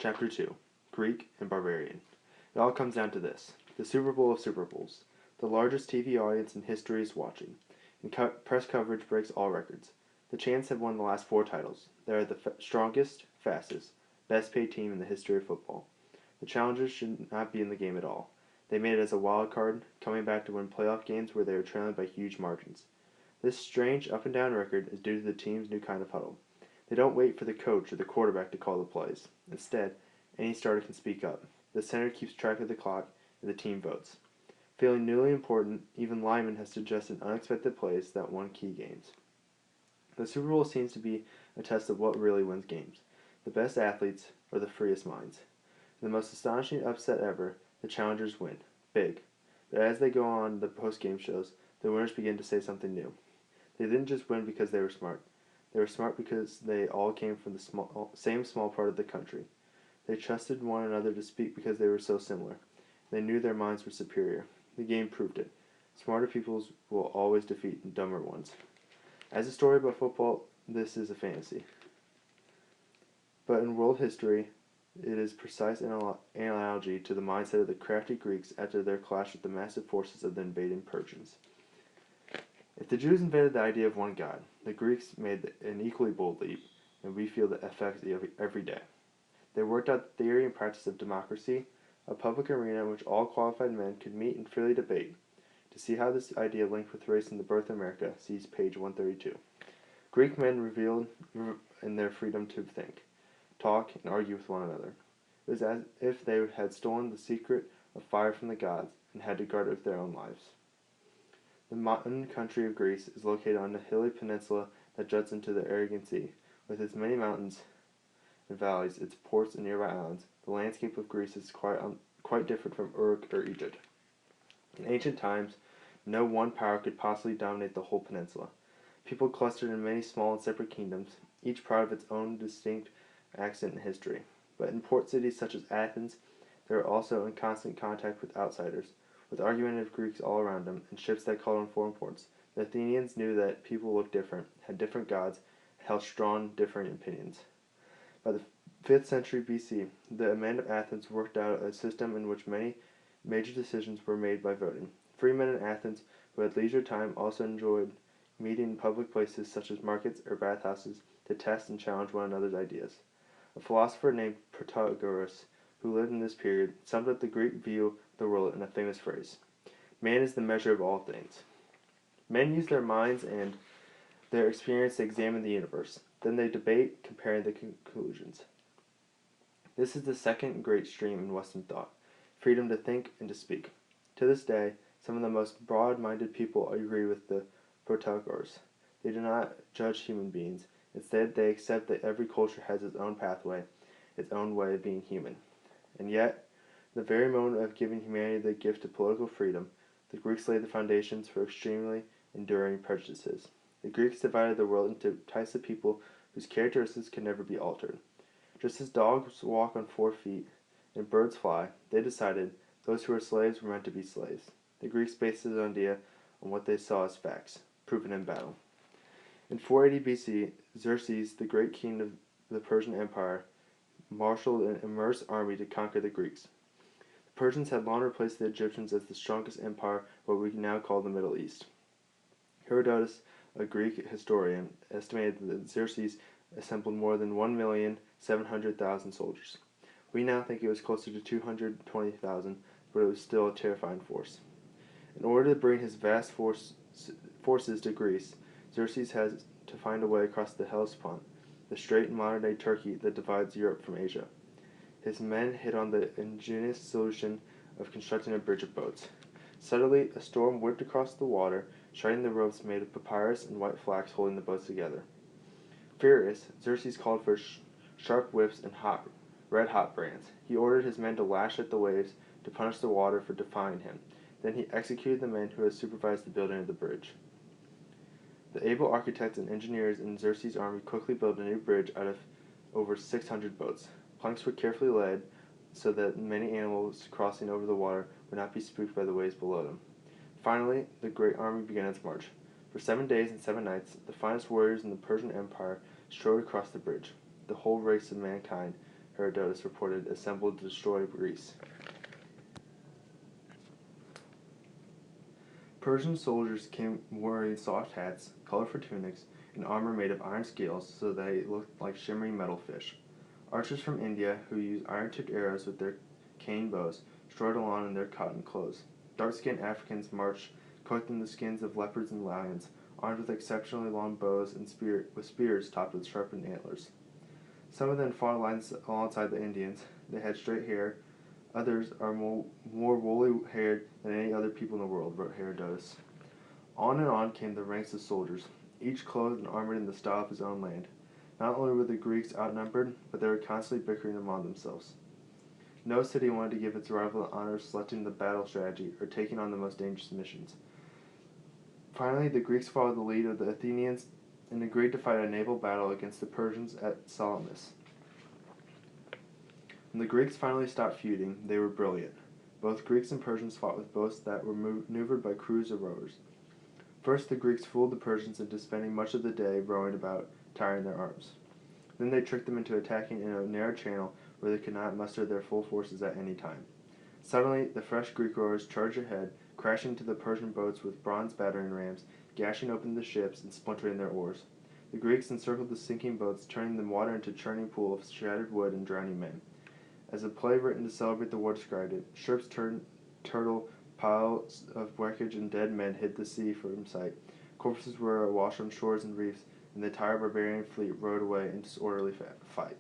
Chapter 2 Greek and Barbarian. It all comes down to this: the Super Bowl of Super Bowls. The largest TV audience in history is watching, and press coverage breaks all records. The Chants have won the last 4 titles. They are the strongest, fastest, best paid team in the history of football. The Challengers should not be in the game at all. They made it as a wild card, coming back to win playoff games where they were trailing by huge margins. This strange up and down record is due to the team's new kind of huddle. They don't wait for the coach or the quarterback to call the plays. Instead, any starter can speak up. The center keeps track of the clock, and the team votes. Feeling newly important, even Lyman has suggested unexpected plays that won key games. The Super Bowl seems to be a test of what really wins games: the best athletes or the freest minds. In the most astonishing upset ever, the challengers win. Big. But as they go on the post-game shows, the winners begin to say something new. They didn't just win because they were smart. They were smart because they all came from the same small part of the country. They trusted one another to speak because they were so similar. They knew their minds were superior. The game proved it. Smarter peoples will always defeat dumber ones. As a story about football, this is a fantasy. But in world history, it is precise analogy to the mindset of the crafty Greeks after their clash with the massive forces of the invading Persians. If the Jews invented the idea of one God, the Greeks made an equally bold leap, and we feel the effects every day. They worked out the theory and practice of democracy, a public arena in which all qualified men could meet and freely debate. To see how this idea linked with race in the birth of America, see page 132. Greek men reveled in their freedom to think, talk, and argue with one another. It was as if they had stolen the secret of fire from the gods and had to guard it with their own lives. The mountain country of Greece is located on a hilly peninsula that juts into the Aegean Sea. With its many mountains and valleys, its ports and nearby islands, the landscape of Greece is quite different from Uruk or Egypt. In ancient times, no one power could possibly dominate the whole peninsula. People clustered in many small and separate kingdoms, each proud of its own distinct accent and history. But in port cities such as Athens, they were also in constant contact with outsiders, with argumentative Greeks all around them, and ships that called on foreign ports. The Athenians knew that people looked different, had different gods, held strong, differing opinions. By the 5th century BC, the men of Athens worked out a system in which many major decisions were made by voting. Free men in Athens who had leisure time also enjoyed meeting in public places such as markets or bathhouses to test and challenge one another's ideas. A philosopher named Protagoras, who lived in this period, summed up the Greek view of the world in a famous phrase: "Man is the measure of all things." Men use their minds and their experience to examine the universe. Then they debate, comparing the conclusions. This is the second great stream in Western thought: freedom to think and to speak. To this day, some of the most broad-minded people agree with the Protagoras. They do not judge human beings. Instead, they accept that every culture has its own pathway, its own way of being human. And yet, the very moment of giving humanity the gift of political freedom, the Greeks laid the foundations for extremely enduring prejudices. The Greeks divided the world into types of people whose characteristics could never be altered. Just as dogs walk on 4 feet and birds fly, they decided those who were slaves were meant to be slaves. The Greeks based this idea on what they saw as facts, proven in battle. In 480 BC, Xerxes, the great king of the Persian Empire, marshaled an immense army to conquer the Greeks. The Persians had long replaced the Egyptians as the strongest empire, what we now call the Middle East. Herodotus, a Greek historian, estimated that Xerxes assembled more than 1,700,000 soldiers. We now think it was closer to 220,000, but it was still a terrifying force. In order to bring his vast forces to Greece, Xerxes has to find a way across the Hellespont, the strait in modern-day Turkey that divides Europe from Asia. His men hit on the ingenious solution of constructing a bridge of boats. Suddenly, a storm whipped across the water, shredding the ropes made of papyrus and white flax holding the boats together. Furious, Xerxes called for sharp whips and red-hot brands. He ordered his men to lash at the waves to punish the water for defying him. Then he executed the men who had supervised the building of the bridge. The able architects and engineers in Xerxes' army quickly built a new bridge out of over 600 boats. Planks were carefully laid so that many animals crossing over the water would not be spooked by the waves below them. Finally, the great army began its march. For 7 days and 7 nights, the finest warriors in the Persian Empire strode across the bridge. The whole race of mankind Herodotus reported, assembled to destroy Greece. Persian soldiers came wearing soft hats, colorful tunics, and armor made of iron scales so they looked like shimmering metal fish. Archers from India, who used iron-tipped arrows with their cane bows, strode along in their cotton clothes. Dark-skinned Africans marched, cloaked in the skins of leopards and lions, armed with exceptionally long bows and with spears topped with sharpened antlers. Some of them fought alongside the Indians. They had straight hair. Others are more woolly-haired than any other people in the world, wrote Herodotus. On came the ranks of soldiers, each clothed and armored in the style of his own land. Not only were the Greeks outnumbered, but they were constantly bickering among themselves. No city wanted to give its rival the honor of selecting the battle strategy or taking on the most dangerous missions. Finally, the Greeks followed the lead of the Athenians and agreed to fight a naval battle against the Persians at Salamis. When the Greeks finally stopped feuding, they were brilliant. Both Greeks and Persians fought with boats that were maneuvered by crews of rowers. First, the Greeks fooled the Persians into spending much of the day rowing about, tiring their arms. Then they tricked them into attacking in a narrow channel where they could not muster their full forces at any time. Suddenly, the fresh Greek rowers charged ahead, crashing into the Persian boats with bronze battering rams, gashing open the ships and splintering their oars. The Greeks encircled the sinking boats, turning the water into a churning pool of shattered wood and drowning men. As a play written to celebrate the war described it, ships turned turtle, piles of wreckage and dead men hid the sea from sight. Corpses were awash on shores and reefs, and the entire barbarian fleet rowed away in disorderly fight.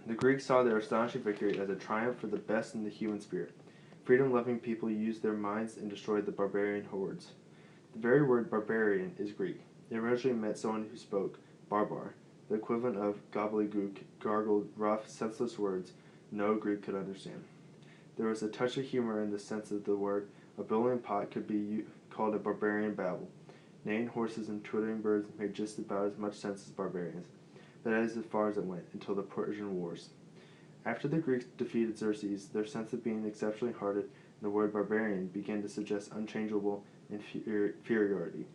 The Greeks saw their astonishing victory as a triumph for the best in the human spirit. Freedom-loving people used their minds and destroyed the barbarian hordes. The very word barbarian is Greek. It originally meant someone who spoke barbar, the equivalent of gobbledygook, gargled, rough, senseless words no Greek could understand. There was a touch of humor in the sense of the word. A billowing pot could be called a barbarian babble. Neighing horses and twittering birds made just about as much sense as barbarians, but that is as far as it went, until the Persian Wars. After the Greeks defeated Xerxes, their sense of being exceptionally hardened, and the word barbarian began to suggest unchangeable inferiority.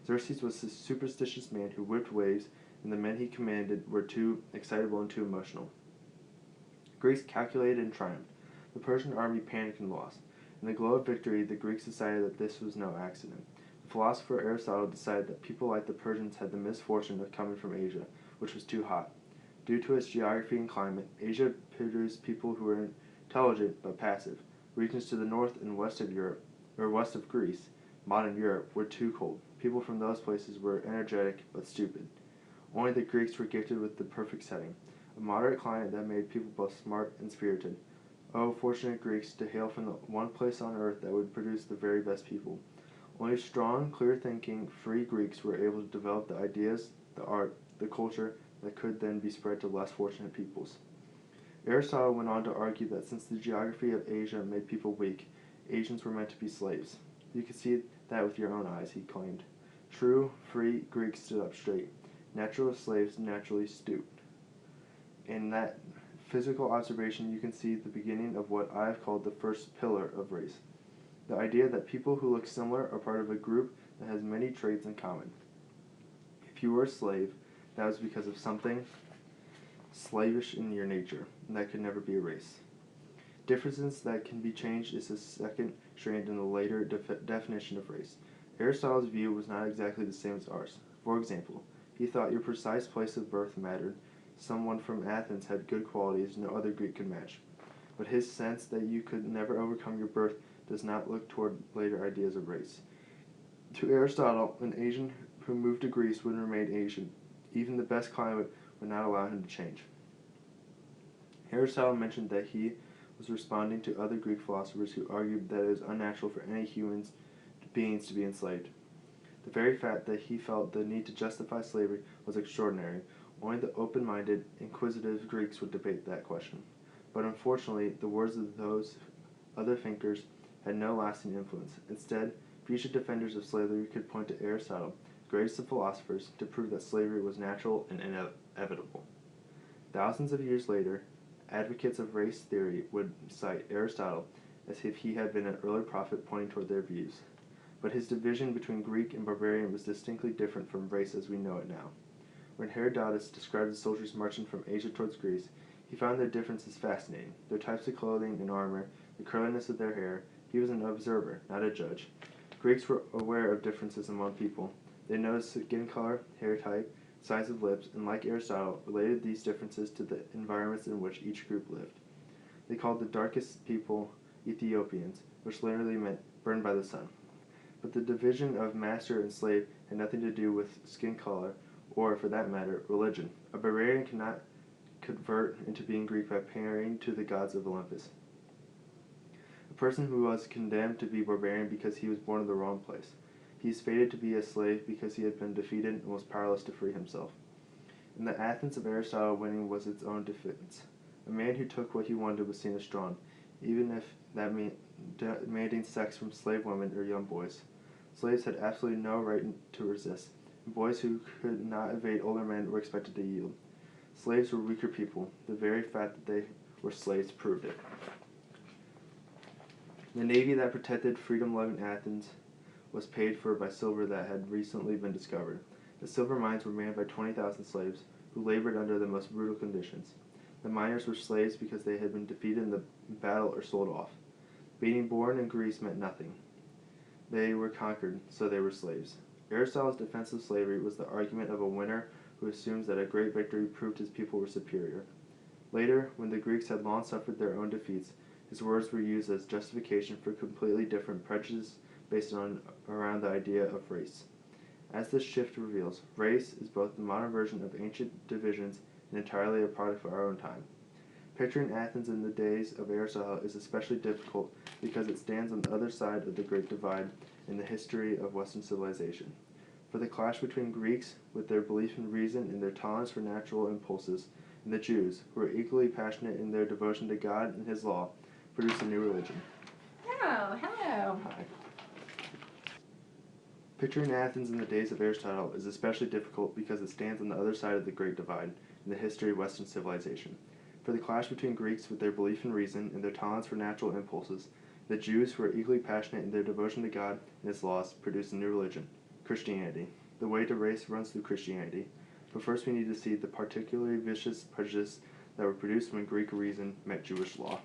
Xerxes was a superstitious man who whipped waves, and the men he commanded were too excitable and too emotional. Greeks calculated and triumphed. The Persian army panicked and lost. In the glow of victory, the Greeks decided that this was no accident. The philosopher Aristotle decided that people like the Persians had the misfortune of coming from Asia, which was too hot. Due to its geography and climate, Asia produced people who were intelligent but passive. Regions to the north and west of Europe, or west of Greece, modern Europe, were too cold. People from those places were energetic but stupid. Only the Greeks were gifted with the perfect setting, a moderate climate that made people both smart and spirited. Oh, fortunate Greeks, to hail from the one place on earth that would produce the very best people. Only strong, clear-thinking, free Greeks were able to develop the ideas, the art, the culture that could then be spread to less fortunate peoples. Aristotle went on to argue that since the geography of Asia made people weak, Asians were meant to be slaves. You could see that with your own eyes, he claimed. True, free Greeks stood up straight. Natural slaves naturally stooped. In that physical observation, you can see the beginning of what I have called the first pillar of race. The idea that people who look similar are part of a group that has many traits in common. If you were a slave, that was because of something slavish in your nature, and that could never be erased. Differences that can be changed is the second strand in the later definition of race. Aristotle's view was not exactly the same as ours. For example, he thought your precise place of birth mattered. Someone from Athens had good qualities no other Greek could match. But his sense that you could never overcome your birth does not look toward later ideas of race. To Aristotle, an Asian who moved to Greece would remain Asian. Even the best climate would not allow him to change. Aristotle mentioned that he was responding to other Greek philosophers who argued that it is unnatural for any human beings to be enslaved. The very fact that he felt the need to justify slavery was extraordinary. Only the open-minded, inquisitive Greeks would debate that question. But unfortunately, the words of those other thinkers had no lasting influence. Instead, future defenders of slavery could point to Aristotle, greatest of philosophers, to prove that slavery was natural and inevitable. Thousands of years later, advocates of race theory would cite Aristotle as if he had been an early prophet pointing toward their views. But his division between Greek and barbarian was distinctly different from race as we know it now. When Herodotus described the soldiers marching from Asia towards Greece, he found their differences fascinating, their types of clothing and armor, the curliness of their hair. He was an observer, not a judge. Greeks were aware of differences among people. They noticed skin color, hair type, size of lips, and like Aristotle, related these differences to the environments in which each group lived. They called the darkest people Ethiopians, which literally meant burned by the sun. But the division of master and slave had nothing to do with skin color, or, for that matter, religion. A barbarian cannot convert into being Greek by praying to the gods of Olympus. A person who was condemned to be barbarian because he was born in the wrong place. He is fated to be a slave because he had been defeated and was powerless to free himself. In the Athens of Aristotle, winning was its own defense. A man who took what he wanted was seen as strong, even if that meant demanding sex from slave women or young boys. Slaves had absolutely no right to resist, and boys who could not evade older men were expected to yield. Slaves were weaker people. The very fact that they were slaves proved it. The navy that protected freedom-loving Athens was paid for by silver that had recently been discovered. The silver mines were manned by 20,000 slaves who labored under the most brutal conditions. The miners were slaves because they had been defeated in the battle or sold off. Being born in Greece meant nothing. They were conquered, so they were slaves. Aristotle's defense of slavery was the argument of a winner who assumes that a great victory proved his people were superior. Later, when the Greeks had long suffered their own defeats, his words were used as justification for completely different prejudices based around the idea of race. As this shift reveals, race is both the modern version of ancient divisions and entirely a product of our own time. Picturing Athens in the days of Aristotle is especially difficult because it stands on the other side of the Great Divide in the history of Western civilization. For the clash between Greeks, with their belief in reason and their tolerance for natural impulses, and the Jews, who were equally passionate in their devotion to God and His law, produced a new religion. Oh, hello. Hi. Picturing Athens in the days of Aristotle is especially difficult because it stands on the other side of the Great Divide in the history of Western civilization. For the clash between Greeks with their belief in reason and their tolerance for natural impulses, the Jews, who were equally passionate in their devotion to God and His laws, produced a new religion, Christianity. The way to race runs through Christianity, but first we need to see the particularly vicious prejudice that were produced when Greek reason met Jewish law.